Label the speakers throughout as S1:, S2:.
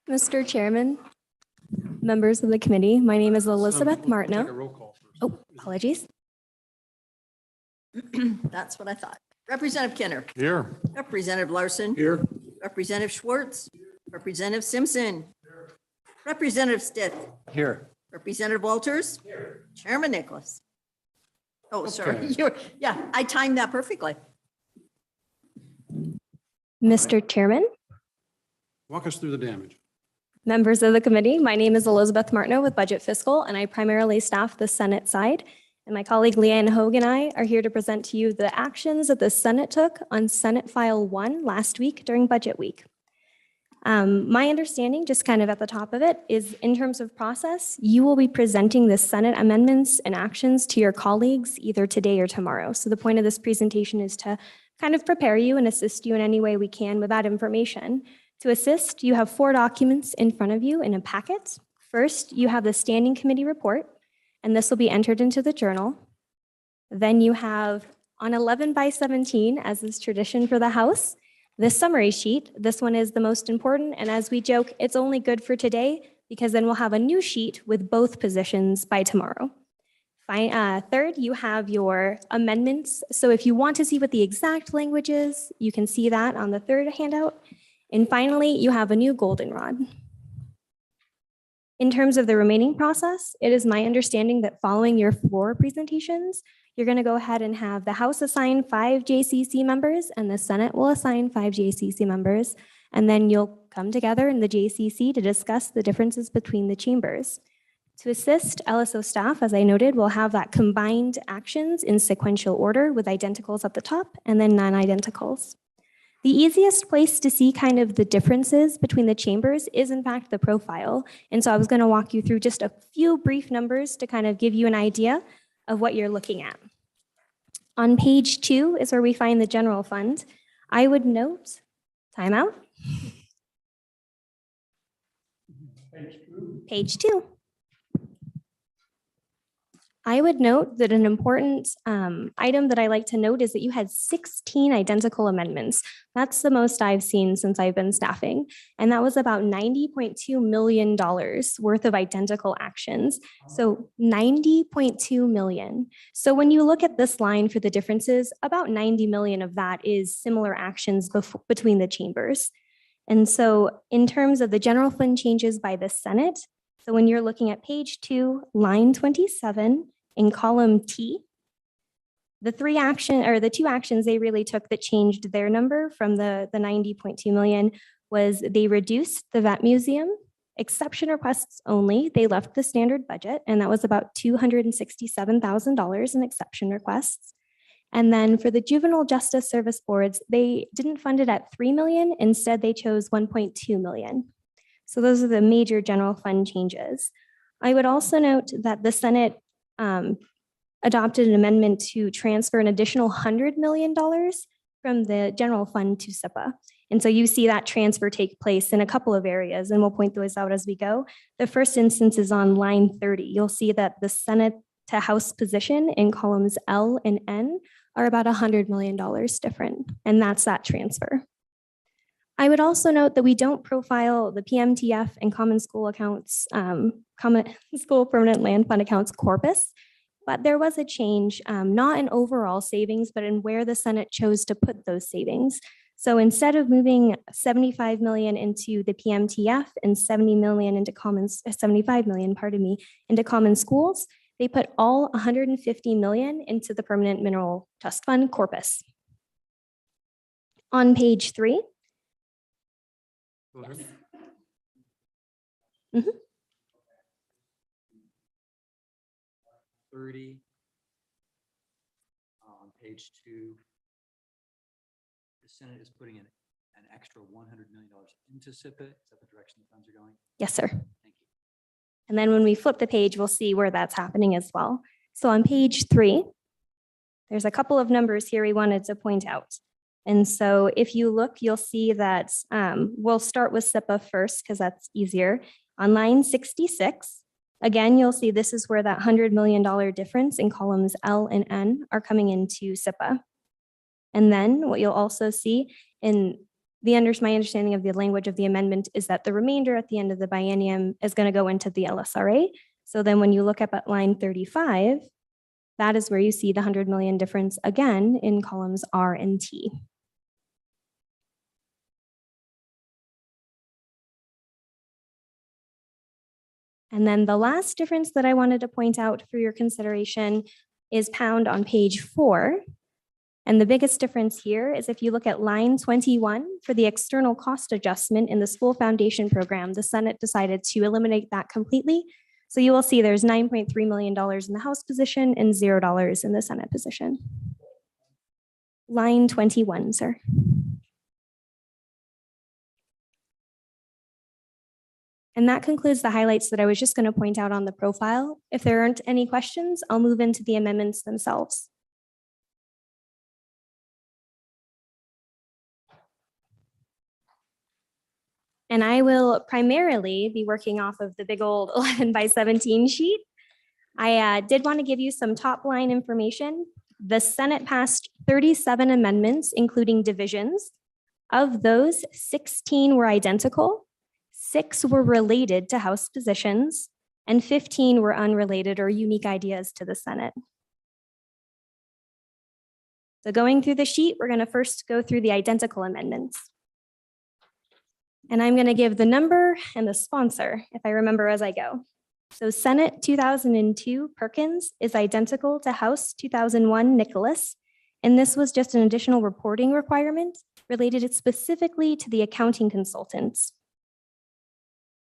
S1: Mr. Chairman, members of the committee, my name is Elizabeth
S2: Take a
S1: Martineau.
S2: roll call first.
S1: Oh, apologies.
S3: That's what I thought. Representative Kenner.
S2: Here.
S3: Representative Larson.
S2: Here.
S3: Representative Schwartz. Representative Simpson. Representative Stith.
S2: Here.
S3: Representative Walters. Chairman Nicholas. Oh, sorry.
S2: Okay.
S3: Yeah, I timed that perfectly.
S1: Mr. Chairman,
S2: Walk us through the damage.
S1: members of the committee, my name is Elizabeth Martineau with Budget Fiscal, and I primarily staff the Senate side. And my colleague Leanne Hogue and I are here to present to you the actions that the Senate took on Senate File 1 last week during Budget Week. My understanding, just kind of at the top of it, is in terms of process, you will be presenting the Senate amendments and actions to your colleagues either today or tomorrow. So the point of this presentation is to kind of prepare you and assist you in any way we can with that information. To assist, you have 4 documents in front of you in a packet. First, you have the Standing Committee report, and this will be entered into the journal. Then you have on 11/17, as is tradition for the House, this summary sheet. This one is the most important, and as we joke, it's only good for today because then we'll have a new sheet with both positions by tomorrow. Third, you have your amendments. So if you want to see what the exact language is, you can see that on the third handout. And finally, you have a new goldenrod. In terms of the remaining process, it is my understanding that following your floor presentations, you're going to go ahead and have the House assign 5 JCC members and the Senate will assign 5 JCC members. And then you'll come together in the JCC to discuss the differences between the chambers. To assist LSO staff, as I noted, will have that combined actions in sequential order with identicals at the top and then non-identicals. The easiest place to see kind of the differences between the chambers is in fact the profile. And so I was going to walk you through just a few brief numbers to kind of give you an idea of what you're looking at. On page 2 is where we find the general fund. I would note, timeout. Page 2. I would note that an important item that I like to note is that you had 16 identical amendments. That's the most I've seen since I've been staffing. And that was about $90.2 million worth of identical actions. So $90.2 million. So when you look at this line for the differences, about 90 million of that is similar actions between the chambers. And so in terms of the general fund changes by the Senate, so when you're looking at page 2, line 27, in column T, the 2 actions they really took that changed their number from the 90.2 million was they reduced the vet museum, exception requests only. They left the standard budget, and that was about $267,000 in exception requests. And then for the juvenile justice service boards, they didn't fund it at 3 million. Instead, they chose 1.2 million. So those are the major general fund changes. I would also note that the Senate adopted an amendment to transfer an additional $100 million from the general fund to SIPA. And so you see that transfer take place in a couple of areas, and we'll point those out as we go. The first instance is on line 30. You'll see that the Senate to House position in columns L and N are about $100 million different, and that's that transfer. I would also note that we don't profile the PMTF and Common School accounts, Common School Permanent Land Fund accounts corpus, but there was a change, not in overall savings, but in where the Senate chose to put those savings. So instead of moving 75 million into the PMTF and 75 million into Common Schools, they put all 150 million into the Permanent Mineral Trust Fund corpus. On page 3. Yes. Mm-hmm.
S4: 30 on page 2. The Senate is putting an extra $100 million into SIPA. Is that the direction the funds are going?
S1: Yes, sir.
S4: Thank you.
S1: And then when we flip the page, we'll see where that's happening as well. So on page 3, there's a couple of numbers here we wanted to point out. And so if you look, you'll see that we'll start with SIPA first because that's easier. On line 66, again, you'll see this is where that $100 million difference in columns L and N are coming into SIPA. And then what you'll also see in My understanding of the language of the amendment is that the remainder at the end of the biennium is going to go into the LSRA. So then when you look up at line 35, that is where you see the 100 million difference again in columns R and T. And then the last difference that I wanted to point out for your consideration is found on page 4. And the biggest difference here is if you look at line 21 for the external cost adjustment in the school foundation program, the Senate decided to eliminate that completely. So you will see there's $9.3 million in the House position and $0 in the Senate position. Line 21, sir. And that concludes the highlights that I was just going to point out on the profile. If there aren't any questions, I'll move into the amendments themselves. And I will primarily be working off of the big old 11 by 17 sheet. I did want to give you some top line information. The Senate passed 37 amendments, including divisions. Of those, 16 were identical, 6 were related to House positions, and 15 were unrelated or unique ideas to the Senate. So going through the sheet, we're going to first go through the identical amendments. And I'm going to give the number and the sponsor, if I remember as I go. So Senate 2002 Perkins is identical to House 2001 Nicholas. And this was just an additional reporting requirement related specifically to the accounting consultants.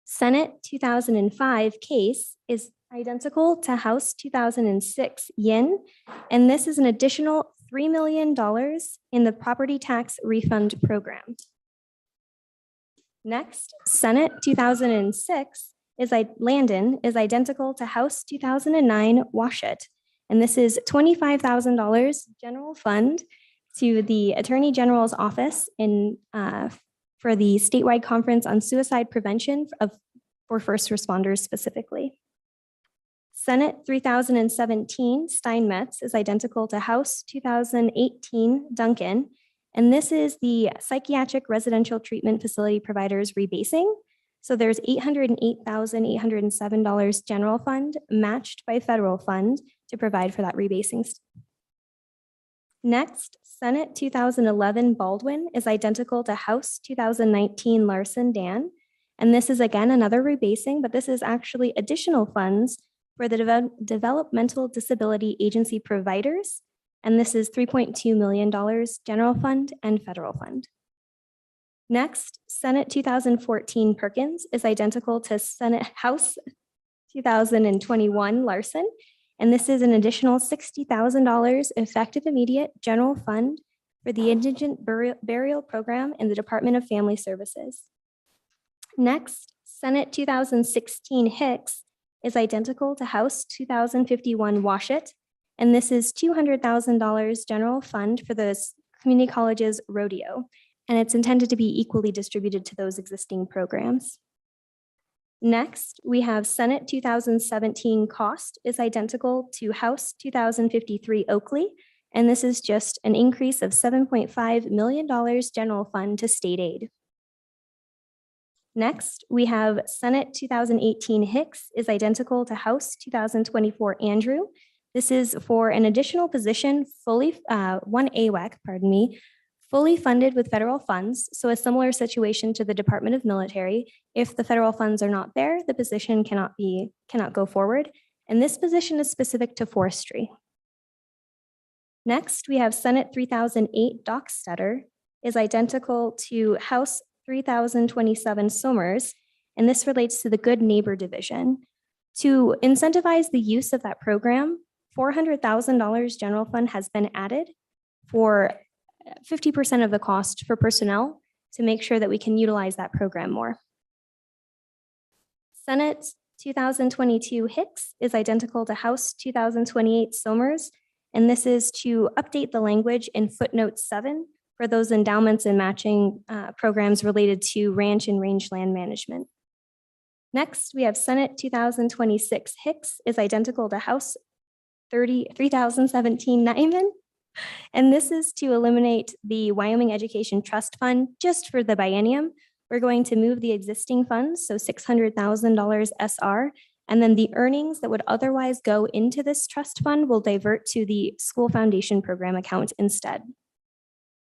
S1: Senate 2005 Case is identical to House 2006 Yin. And this is an additional $3 million in the property tax refund program. Next, Senate 2006 Landon is identical to House 2009 Washut. And this is $25,000 general fund to the Attorney General's office for the statewide conference on suicide prevention for first responders specifically. Senate 3017 Steinmetz is identical to House 2018 Duncan. And this is the psychiatric residential treatment facility providers rebasing. So there's $808,807 general fund matched by federal fund to provide for that rebasing. Next, Senate 2011 Baldwin is identical to House 2019 Larson Dan. And this is again another rebasing, but this is actually additional funds for the Developmental Disability Agency providers. And this is $3.2 million general fund and federal fund. Next, Senate 2014 Perkins is identical to House 2021 Larson. And this is an additional $60,000 effective immediate general fund for the indigent burial program in the Department of Family Services. Next, Senate 2016 Hicks is identical to House 2051 Washut. And this is $200,000 general fund for the community college's rodeo. And it's intended to be equally distributed to those existing programs. Next, we have Senate 2017 cost is identical to House 2053 Oakley. And this is just an increase of $7.5 million general fund to state aid. Next, we have Senate 2018 Hicks is identical to House 2024 Andrew. This is for an additional position, one AWAC, fully funded with federal funds. So a similar situation to the Department of Military. If the federal funds are not there, the position cannot go forward. And this position is specific to forestry. Next, we have Senate 3008 Dockstetter is identical to House 3027 Somers. And this relates to the Good Neighbor Division. To incentivize the use of that program, $400,000 general fund has been added for 50% of the cost for personnel to make sure that we can utilize that program more. Senate 2022 Hicks is identical to House 2028 Somers, and this is to update the language in footnote 7 for those endowments and matching programs related to ranch and rangeland management. Next, we have Senate 2026 Hicks is identical to House 3017 Nyman. And this is to eliminate the Wyoming Education Trust Fund just for the biennium. We're going to move the existing funds, so $600,000 SR, and then the earnings that would otherwise go into this trust fund will divert to the school foundation program account instead.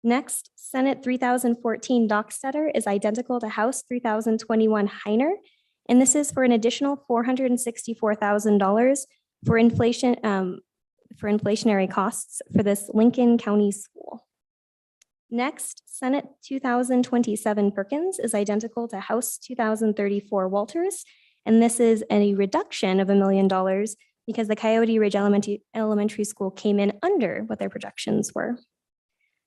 S1: Next, Senate 3014 Dockstetter is identical to House 3021 Heiner, and this is for an additional $464,000 for inflation, for inflationary costs for this Lincoln County school. Next, Senate 2027 Perkins is identical to House 2034 Walters, and this is a reduction of $1 million because the Coyote Ridge Elementary School came in under what their projections were.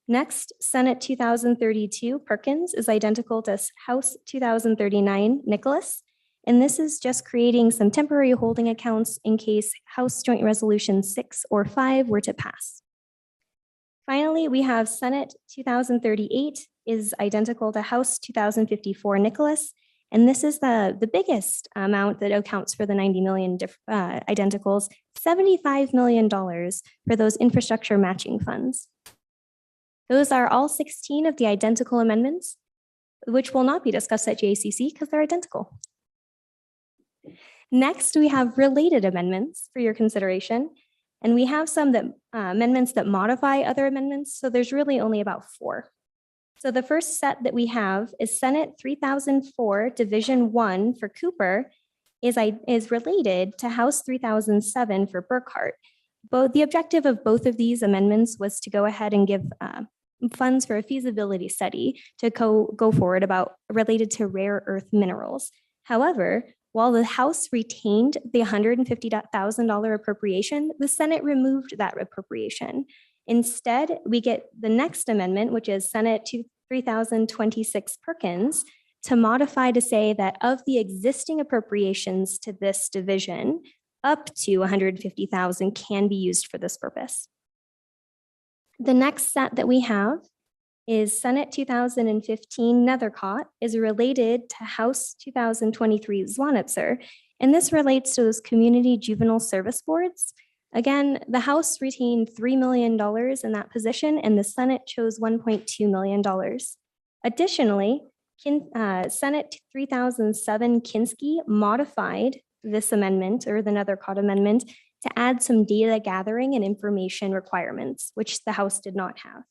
S1: Next, Senate 2032 Perkins is identical to House 2039 Nicholas, and this is just creating some temporary holding accounts in case House Joint Resolution 6 or 5 were to pass. Finally, we have Senate 2038 is identical to House 2054 Nicholas, and this is the biggest amount that accounts for the 90 million identicals, $75 million for those infrastructure matching funds. Those are all 16 of the identical amendments, which will not be discussed at JACC because they're identical. Next, we have related amendments for your consideration. And we have some that amendments that modify other amendments. So there's really only about 4. So the first set that we have is Senate 3004 Division 1 for Cooper is related to House 3007 for Burkhart. The objective of both of these amendments was to go ahead and give funds for a feasibility study to go forward about related to rare earth minerals. However, while the House retained the $150,000 appropriation, the Senate removed that appropriation. Instead, we get the next amendment, which is Senate 3026 Perkins, to modify to say that of the existing appropriations to this division, up to $150,000 can be used for this purpose. The next set that we have is Senate 2015 Nethercott is related to House 2023 Zwanitzer, and this relates to those community juvenile service boards. Again, the House retained $3 million in that position, and the Senate chose $1.2 million. Additionally, Senate 3007 Kinski modified this amendment, or the Nethercott amendment, to add some data gathering and information requirements, which the House did not have.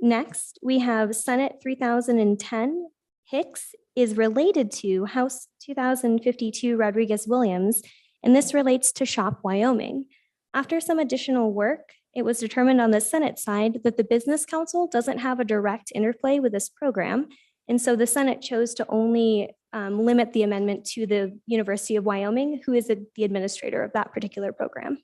S1: Next, we have Senate 3010 Hicks is related to House 2052 Rodriguez-Williams, and this relates to SHOP Wyoming. After some additional work, it was determined on the Senate side that the Business Council doesn't have a direct interplay with this program, and so the Senate chose to only limit the amendment to the University of Wyoming, who is the administrator of that particular program.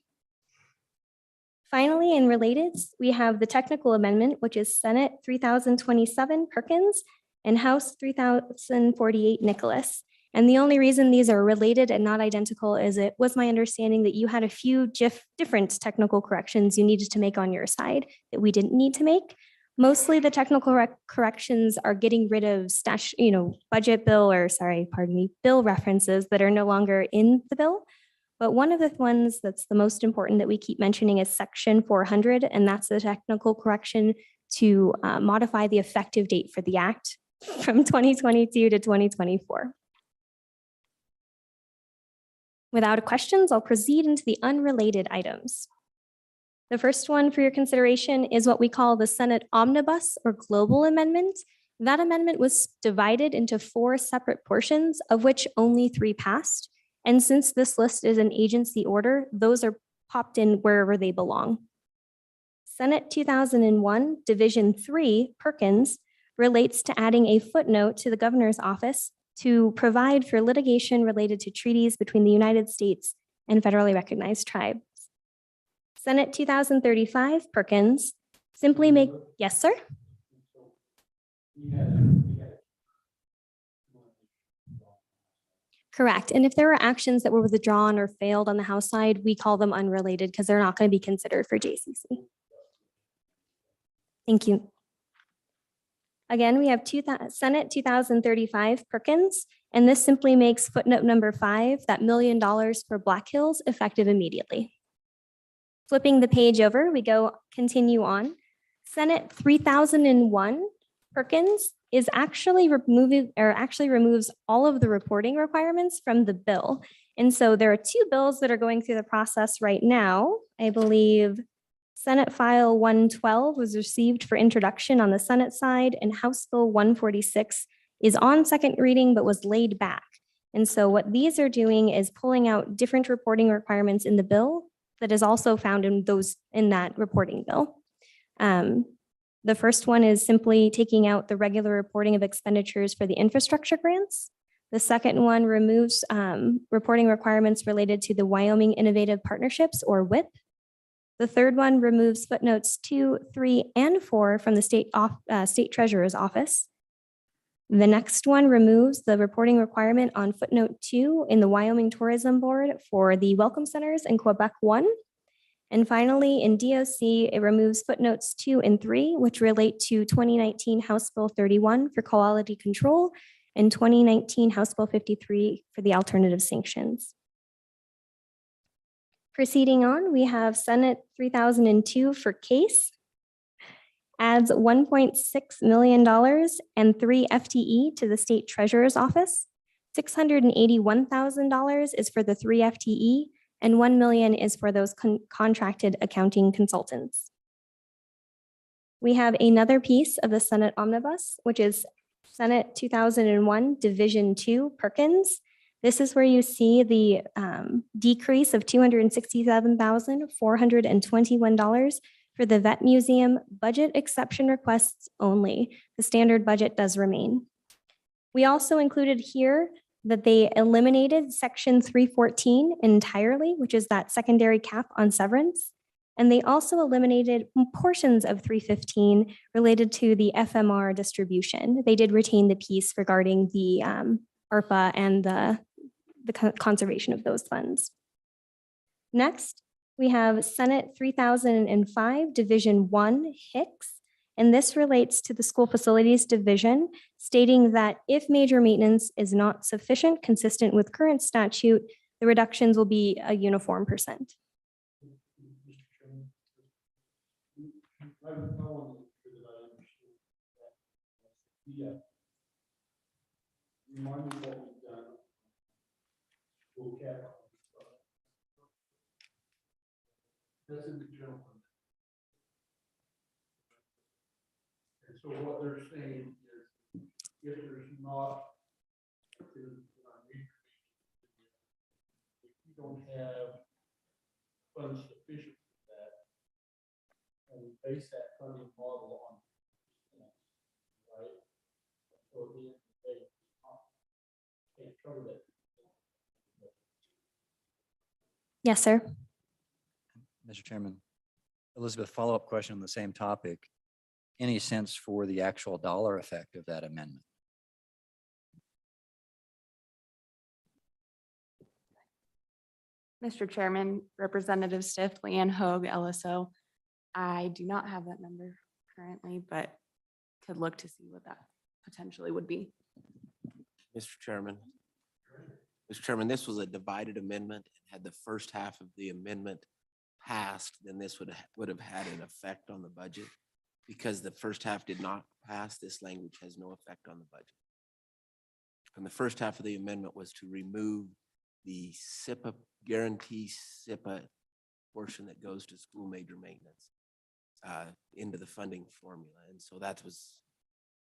S1: Finally, in related, we have the technical amendment, which is Senate 3027 Perkins and House 3048 Nicholas. And the only reason these are related and not identical is it was my understanding that you had a few different technical corrections you needed to make on your side that we didn't need to make. Mostly the technical corrections are getting rid of budget bill bill references that are no longer in the bill. But one of the ones that's the most important that we keep mentioning is section 400, and that's the technical correction to modify the effective date for the act from 2022 to 2024. Without questions, I'll proceed into the unrelated items. The first one for your consideration is what we call the Senate Omnibus or Global Amendment. That amendment was divided into 4 separate portions, of which only 3 passed. And since this list is an agency order, those are popped in wherever they belong. Senate 2001 Division 3 Perkins relates to adding a footnote to the governor's office to provide for litigation related to treaties between the United States and federally recognized tribes. Senate 2035 Perkins simply make, yes, sir? Correct. And if there were actions that were withdrawn or failed on the House side, we call them unrelated because they're not going to be considered for JCC. Thank you. Again, we have Senate 2035 Perkins, and this simply makes footnote number 5, that $1 million for Black Hills, effective immediately. Flipping the page over, we continue on. Senate 3001 Perkins is actually removes all of the reporting requirements from the bill. And so there are two bills that are going through the process right now. I believe Senate File 112 was received for introduction on the Senate side, and House Bill 146 is on second reading but was laid back. And so what these are doing is pulling out different reporting requirements in the bill that is also found in that reporting bill. The first one is simply taking out the regular reporting of expenditures for the infrastructure grants. The second one removes reporting requirements related to the Wyoming Innovative Partnerships, or WIP. The third one removes footnotes 2, 3, and 4 from the state treasurer's office. The next one removes the reporting requirement on footnote 2 in the Wyoming Tourism Board for the Welcome Centers in Quebec 1. And finally, in DOC, it removes footnotes 2 and 3, which relate to 2019 House Bill 31 for quality control and 2019 House Bill 53 for the alternative sanctions. Proceeding on, we have Senate 3002 for case. Adds $1.6 million and 3 FTE to the state treasurer's office. $681,000 is for the 3 FTE, and $1 million is for those contracted accounting consultants. We have another piece of the Senate Omnibus, which is Senate 2001 Division 2 Perkins. This is where you see the decrease of $267,421 for the Vet Museum budget exception requests only. The standard budget does remain. We also included here that they eliminated Section 314 entirely, which is that secondary cap on severance. And they also eliminated portions of 315 related to the FMR distribution. They did retain the piece regarding the ARPA and the conservation of those funds. Next, we have Senate 3005 Division 1 Hicks. And this relates to the school facilities division, stating that if major maintenance is not sufficient, consistent with current statute, the reductions will be a uniform percent.
S2: Remind me what we've done. That's in the general fund. And so what they're saying is, if there's not, if you don't have funds sufficient for that, and we base that funding model on, right? So at the end of the day, can't cover that.
S1: Yes, sir.
S4: Mr. Chairman, Elizabeth, follow-up question on the same topic. Any sense for the actual dollar effect of that amendment?
S5: Mr. Chairman, Representative Stiff, Leanne Hogue, LSO. I do not have that number currently, but could look to see what that potentially would be.
S6: Mr. Chairman, this was a divided amendment. Had the first half of the amendment passed, then this would have had an effect on the budget. Because the first half did not pass, this language has no effect on the budget. And the first half of the amendment was to remove the SIPA, guarantee SIPA portion that goes to school major maintenance into the funding formula. And so that was,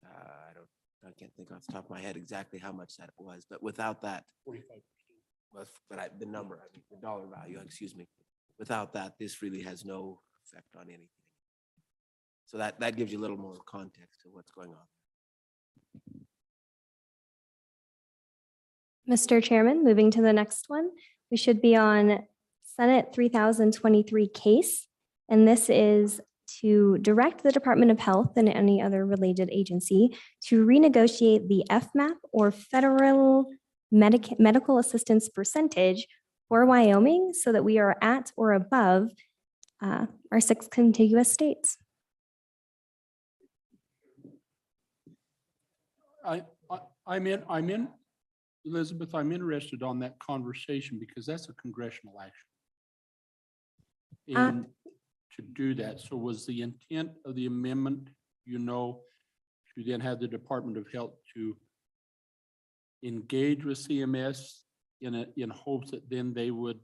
S6: I can't think off the top of my head exactly how much that was, but without that, 45%. The number, I mean, the dollar value, excuse me. Without that, this really has no effect on anything. So that gives you a little more context to what's going on.
S1: Mr. Chairman, moving to the next one, we should be on Senate 3023 case. And this is to direct the Department of Health and any other related agency to renegotiate the FMAP, or federal medical assistance percentage, for Wyoming so that we are at or above our 6 contiguous states.
S2: I'm in, Elizabeth, I'm interested on that conversation because that's a congressional action. And to do that, so was the intent of the amendment, to then have the Department of Health to engage with CMS in hopes that then they would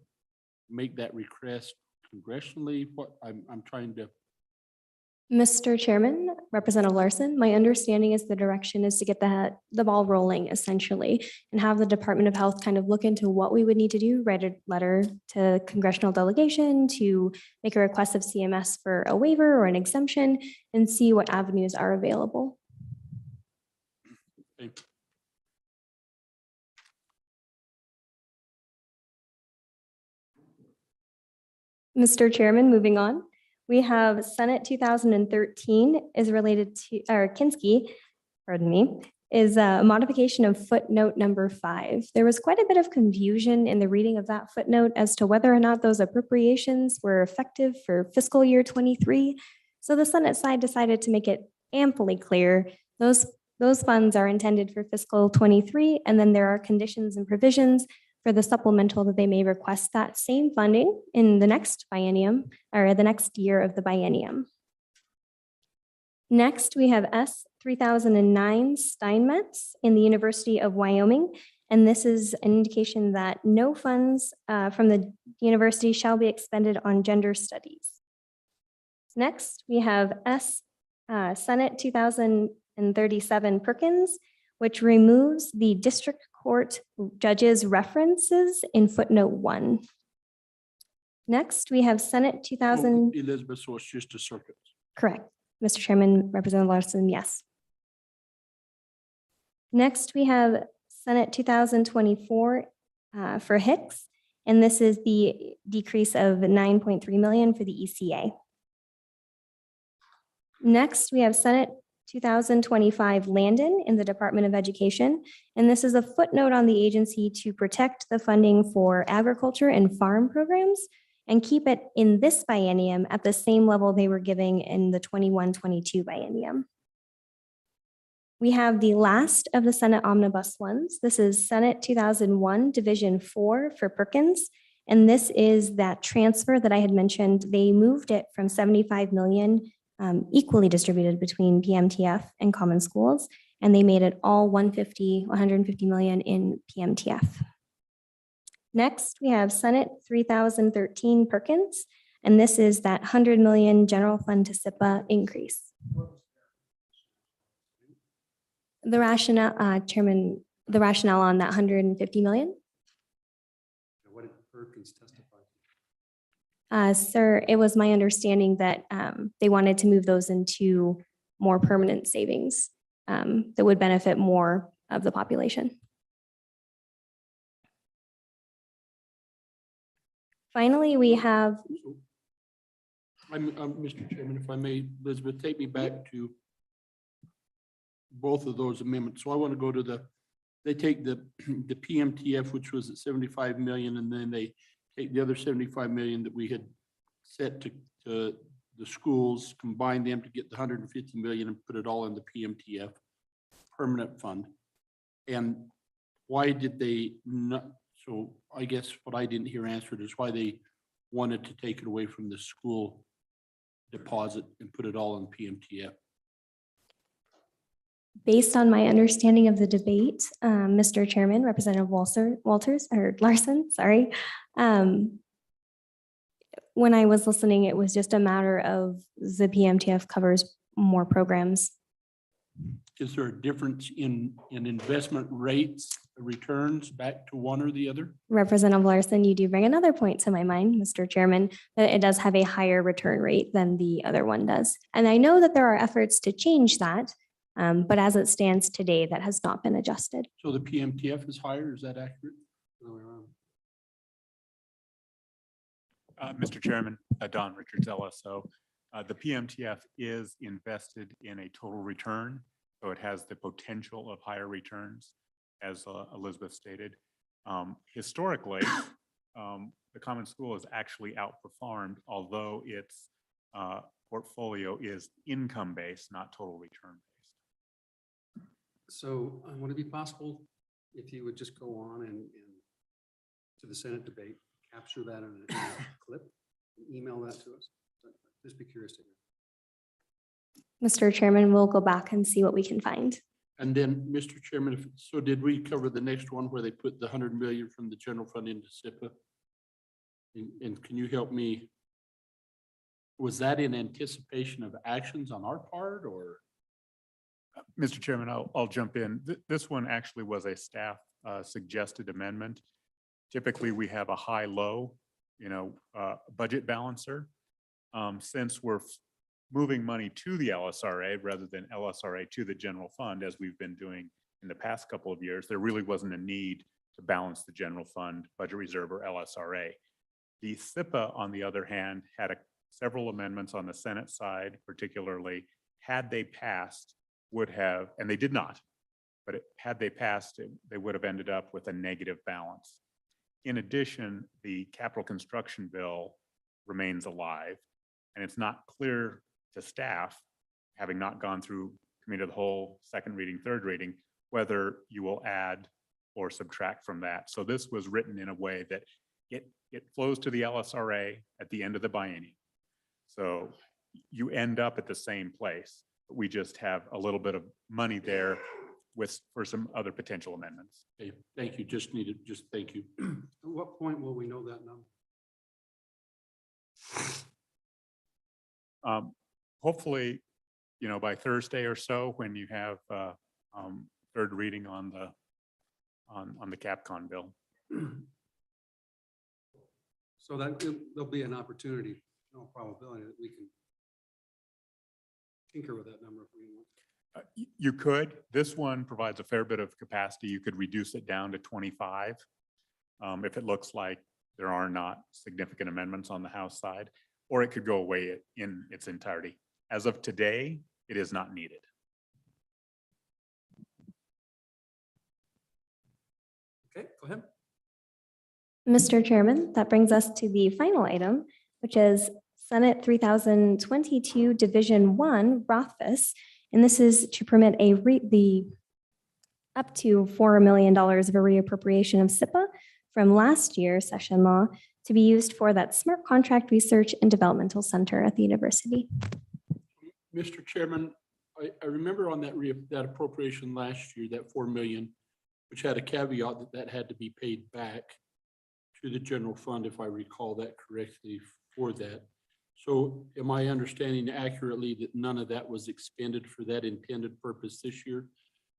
S2: make that request congressionally? What I'm trying to.
S1: Mr. Chairman, Representative Larson, my understanding is the direction is to get the ball rolling essentially and have the Department of Health kind of look into what we would need to do, write a letter to congressional delegation to make a request of CMS for a waiver or an exemption and see what avenues are available.
S2: Okay.
S1: Mr. Chairman, moving on. We have Senate 2013 is related to, or Kinski, pardon me, is a modification of footnote number 5. There was quite a bit of confusion in the reading of that footnote as to whether or not those appropriations were effective for fiscal year 23. So the Senate side decided to make it amply clear those funds are intended for fiscal 23, and then there are conditions and provisions for the supplemental that they may request that same funding in the next biennium or the next year of the biennium. Next, we have S 3009 Steinmetz in the University of Wyoming. And this is an indication that no funds from the university shall be expended on gender studies. Next, we have S Senate 2037 Perkins, which removes the district court judges' references in footnote 1. Next, we have Senate 2000.
S2: Elizabeth, so it's just a circuit.
S1: Correct. Mr. Chairman, Representative Larson, yes. Next, we have Senate 2024 for Hicks, and this is the decrease of 9.3 million for the ECA. Next, we have Senate 2025 Landon in the Department of Education, and this is a footnote on the agency to protect the funding for agriculture and farm programs and keep it in this biennium at the same level they were giving in the 21-22 biennium. We have the last of the Senate Omnibus ones. This is Senate 2001 Division 4 for Perkins, and this is that transfer that I had mentioned. They moved it from 75 million equally distributed between PMTF and common schools, and they made it all 150 million in PMTF. Next, we have Senate 3013 Perkins, and this is that 100 million general fund to SIPA increase. The rationale, Chairman, the rationale on that 150 million?
S7: What did Perkins testify?
S1: Sir, it was my understanding that they wanted to move those into more permanent savings that would benefit more of the population. Finally, we have.
S2: Mr. Chairman, if I may, Elizabeth, take me back to both of those amendments. So I want to go to they take the PMTF, which was at 75 million, and then they take the other 75 million that we had set to the schools, combine them to get the 150 million and put it all in the PMTF permanent fund. And why did they not? So I guess what I didn't hear answered is why they wanted to take it away from the school deposit and put it all in PMTF.
S1: Based on my understanding of the debate, Mr. Chairman, Representative Larson, sorry. When I was listening, it was just a matter of the PMTF covers more programs.
S2: Is there a difference in investment rates, returns back to one or the other?
S1: Representative Larson, you do bring another point to my mind, Mr. Chairman, that it does have a higher return rate than the other one does. And I know that there are efforts to change that, but as it stands today, that has not been adjusted.
S2: So the PMTF is higher, is that accurate?
S8: Mr. Chairman, Don Richards, LSO. The PMTF is invested in a total return, so it has the potential of higher returns, as Elizabeth stated. Historically, the common school has actually outperformed, although its portfolio is income-based, not total return-based.
S7: So would it be possible if you would just go on and to the Senate debate, capture that in a clip Email that to us. Just be curious to hear.
S1: Mr. Chairman, we'll go back and see what we can find.
S2: And then, Mr. Chairman, so did we cover the next one where they put the 100 million from the general fund into SIPA? And can you help me? Was that in anticipation of actions on our part, or?
S8: Mr. Chairman, I'll jump in. This one actually was a staff suggested amendment. Typically, we have a high-low, budget balancer. Since we're moving money to the LSRA rather than LSRA to the general fund, as we've been doing in the past couple of years, there really wasn't a need to balance the general fund, budget reserve, or LSRA. The SIPA, on the other hand, had several amendments on the Senate side, particularly, had they passed, would have, and they did not, but had they passed, they would have ended up with a negative balance. In addition, the capital construction bill remains alive, and it's not clear to staff, having not gone through committee of the whole, second reading, third reading, whether you will add or subtract from that. So this was written in a way that it flows to the LSRA at the end of the biennium. So you end up at the same place. We just have a little bit of money there for some other potential amendments.
S2: Okay, thank you. Thank you.
S7: At what point will we know that number?
S8: Hopefully, by Thursday or so, when you have third reading on the CapCon bill.
S7: So that there'll be an opportunity, no probability that we can tinker with that number if we want.
S8: You could. This one provides a fair bit of capacity. You could reduce it down to 25 if it looks like there are not significant amendments on the House side, or it could go away in its entirety. As of today, it is not needed.
S7: Okay, go ahead.
S1: Mr. Chairman, that brings us to the final item, which is Senate 3022 Division 1 Rothfuss. And this is to permit the up to $4 million of a reappropriation of SIPA from last year's session law to be used for that Smart Contract Research and Developmental Center at the university.
S2: Mr. Chairman, I remember on that appropriation last year, that 4 million, which had a caveat that had to be paid back to the general fund, if I recall that correctly, for that. So am I understanding accurately that none of that was expended for that intended purpose this year?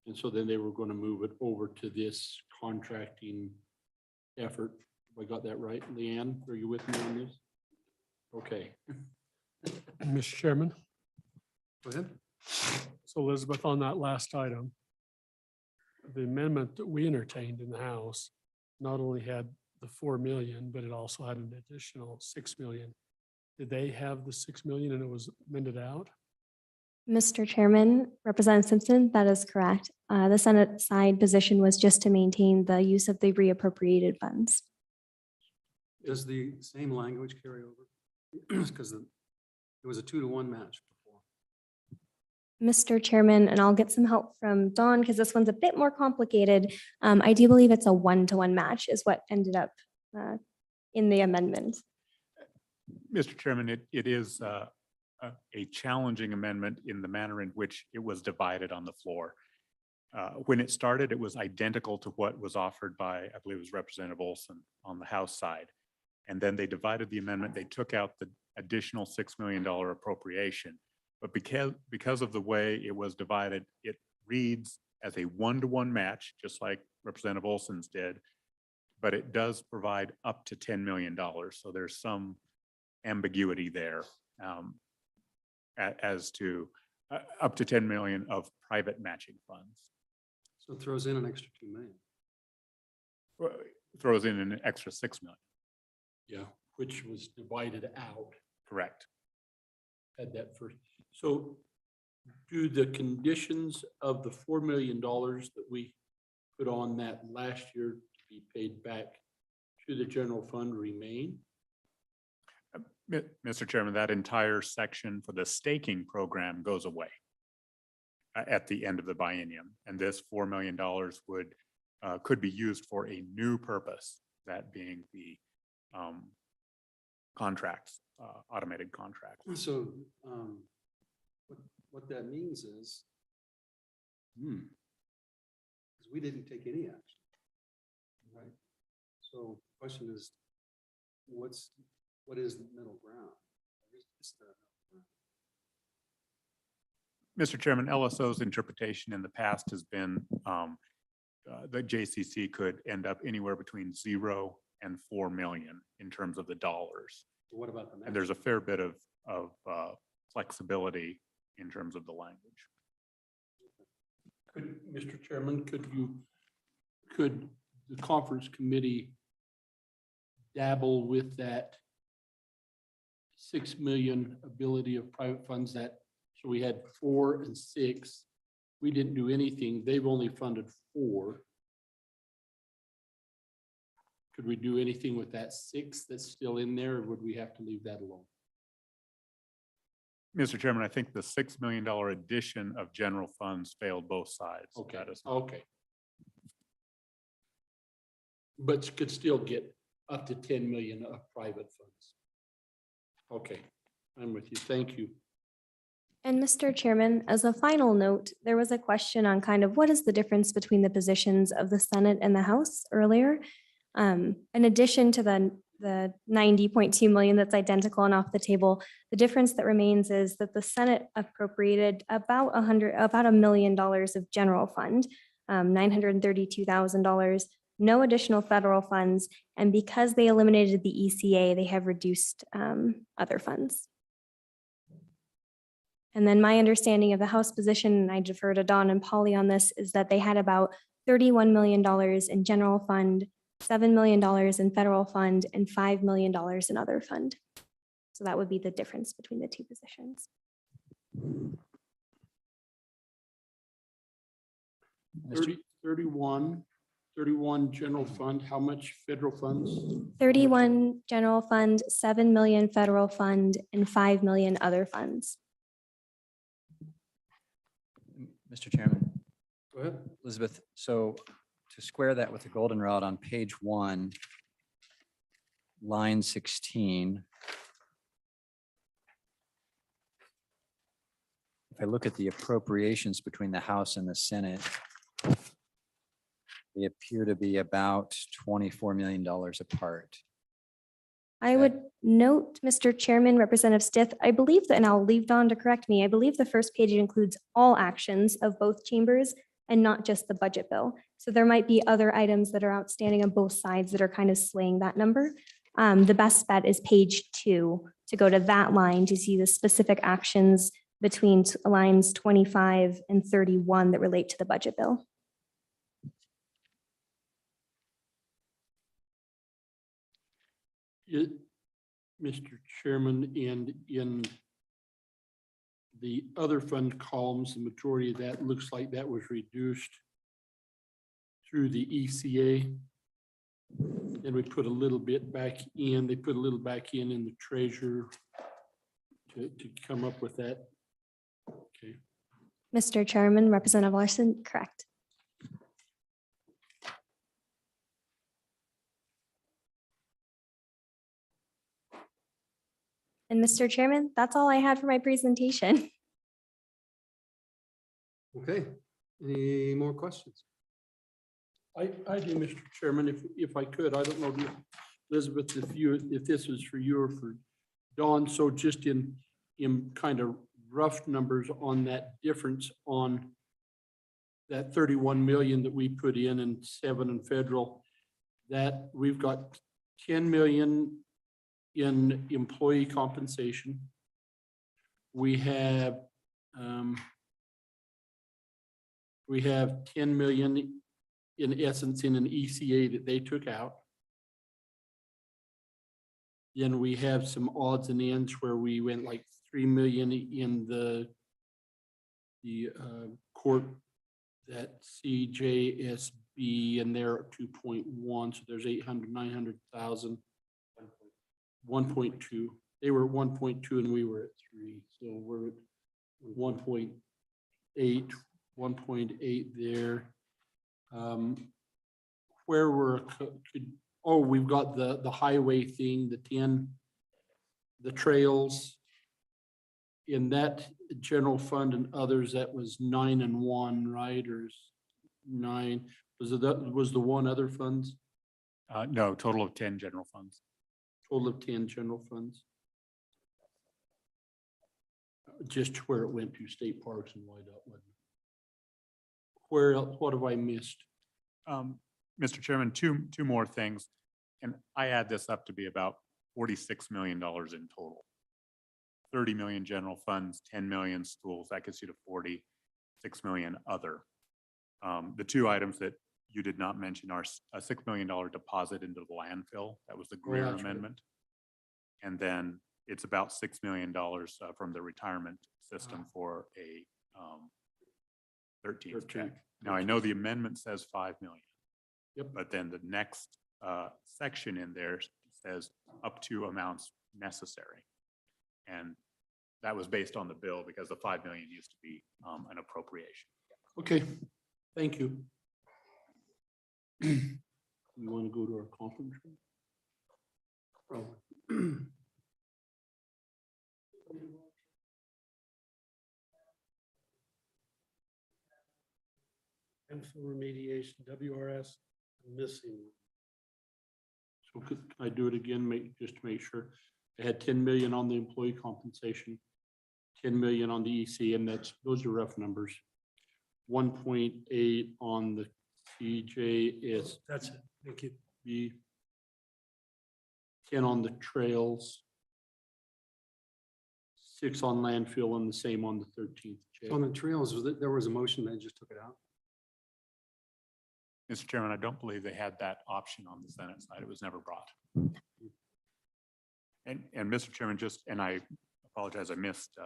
S2: And so then they were going to move it over to this contracting effort. Have I got that right? Leanne, are you with me on this? Okay.
S9: Mr. Chairman,
S7: Go ahead.
S9: so Elizabeth, on that last item, the amendment that we entertained in the House not only had the 4 million, but it also had an additional 6 million. Did they have the 6 million and it was amended out?
S1: Mr. Chairman, Representative Simpson, that is correct. The Senate side position was just to maintain the use of the reappropriated funds.
S7: Does the same language carry over? Because it was a 2-to-1 match before.
S1: Mr. Chairman, and I'll get some help from Dawn because this one's a bit more complicated. I do believe it's a 1-to-1 match is what ended up in the amendment.
S8: Mr. Chairman, it is a challenging amendment in the manner in which it was divided on the floor. When it started, it was identical to what was offered by, I believe it was Representative Olson on the House side. And then they divided the amendment. They took out the additional $6 million appropriation. But because of the way it was divided, it reads as a 1-to-1 match, just like Representative Olson's did, but it does provide up to $10 million. So there's some ambiguity there as to up to 10 million of private matching funds.
S7: So it throws in an extra 2 million.
S8: Throws in an extra 6 million.
S2: Yeah, which was divided out.
S8: Correct.
S2: Had that first. So do the conditions of the $4 million that we put on that last year to be paid back to the general fund remain?
S8: Mr. Chairman, that entire section for the staking program goes away at the end of the biennium. And this $4 million could be used for a new purpose, that being the contracts, automated contracts.
S7: So, what that means is, because we didn't take any action. Right? So the question is, what is the middle ground? It's the middle ground.
S8: Mr. Chairman, LSO's interpretation in the past has been that JCC could end up anywhere between 0 and 4 million in terms of the dollars.
S7: What about the match?
S8: And there's a fair bit of flexibility in terms of the language.
S2: Could, Mr. Chairman, could the conference committee dabble with that 6 million ability of private funds that, so we had 4 and 6. We didn't do anything. They've only funded 4. Could we do anything with that 6 that's still in there, or would we have to leave that alone?
S8: Mr. Chairman, I think the $6 million addition of general funds failed both sides.
S2: Okay,
S8: That is-
S2: okay. But could still get up to 10 million of private funds. Okay, I'm with you. Thank you.
S1: And Mr. Chairman, as a final note, there was a question on kind of what is the difference between the positions of the Senate and the House earlier. In addition to the 90.2 million that's identical and off the table, the difference that remains is that the Senate appropriated about $1 million of general fund, $932,000, no additional federal funds, and because they eliminated the ECA, they have reduced other funds. And then my understanding of the House position, and I defer to Dawn and Polly on this, is that they had about $31 million in general fund, $7 million in federal fund, and $5 million in other fund. So that would be the difference between the two positions.
S4: Mr.
S2: 31 general fund, how much federal funds?
S1: 31 general fund, 7 million federal fund, and 5 million other funds.
S4: Mr. Chairman,
S2: Go ahead.
S4: Elizabeth, so to square that with the goldenrod on page 1, line 16. If I look at the appropriations between the House and the Senate, they appear to be about $24 million apart.
S1: I would note, Mr. Chairman, Representative Stith, I believe that, and I'll leave Dawn to correct me, I believe the first page includes all actions of both chambers and not just the budget bill. So there might be other items that are outstanding on both sides that are kind of swaying that number. The best bet is page 2 to go to that line to see the specific actions between lines 25 and 31 that relate to the budget bill.
S2: Mr. Chairman, and in the other fund columns, the majority of that looks like that was reduced through the ECA. And we put a little bit back in, they put a little back in the treasurer to come up with that. Okay.
S1: Mr. Chairman, Representative Larson, correct. And Mr. Chairman, that's all I had for my presentation.
S7: Okay, any more questions?
S2: I do, Mr. Chairman, if I could, I don't know, Elizabeth, if this is for you or for Dawn, so just in kind of rough numbers on that difference on that 31 million that we put in and 7 in federal, that we've got 10 million in employee compensation. We have 10 million in essence in an ECA that they took out. Then we have some odds and ends where we went like 3 million in the court, that CJSB, and they're at 2.1, so there's 900,000. 1.2. They were at 1.2 and we were at 3, so we're at 1.8, 1.8 there. Where we're we've got the highway thing, the 10 the trails. In that general fund and others, that was 9 and 1, right? Or 9, was it, that was the one other funds,
S8: No, total of 10 general funds.
S2: total of 10 general funds? Just where it went to state parks and YDOT, wasn't it? Where else, what have I missed?
S8: Mr. Chairman, two more things, and I add this up to be about $46 million in total. 30 million general funds, 10 million schools, that gets you to 46 million other. The two items that you did not mention are a $6 million deposit into the landfill. That was the Greer
S2: that's right.
S8: amendment. And then it's about $6 million from the retirement system for a 13th check. Now, I know the amendment says 5 million.
S2: Yep.
S8: But then the next section in there says up to amounts necessary. And that was based on the bill because the 5 million used to be an appropriation.
S2: Okay, thank you. We want to go to our conference room?
S9: Landfill remediation, WRS, missing.
S2: So could I do it again, just to make sure? I had 10 million on the employee compensation, 10 million on the EC, and those are rough numbers. 1.8 on the TJS.
S9: That's it. Thank you.
S2: Be 10 on the trails, 6 on landfill, and the same on the 13th.
S7: So on the trails, there was a motion that just took it out?
S8: Mr. Chairman, I don't believe they had that option on the Senate side. It was never brought. And Mr. Chairman, and I apologize, I missed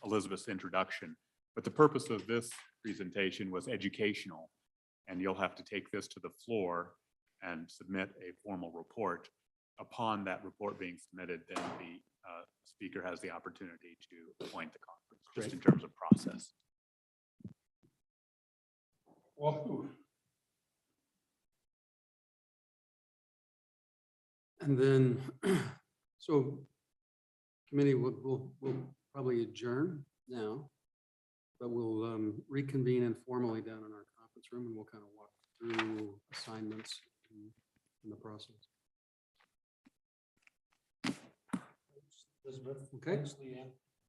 S8: Elizabeth's introduction, but the purpose of this presentation was educational. And you'll have to take this to the floor and submit a formal report. Upon that report being submitted, then the speaker has the opportunity to appoint the conference, just in terms of process.
S2: Whoa.
S7: And then, so committee will probably adjourn now, but we'll reconvene informally down in our conference room and we'll kind of walk through assignments in the process.
S9: Elizabeth.
S7: Okay.
S9: thanks,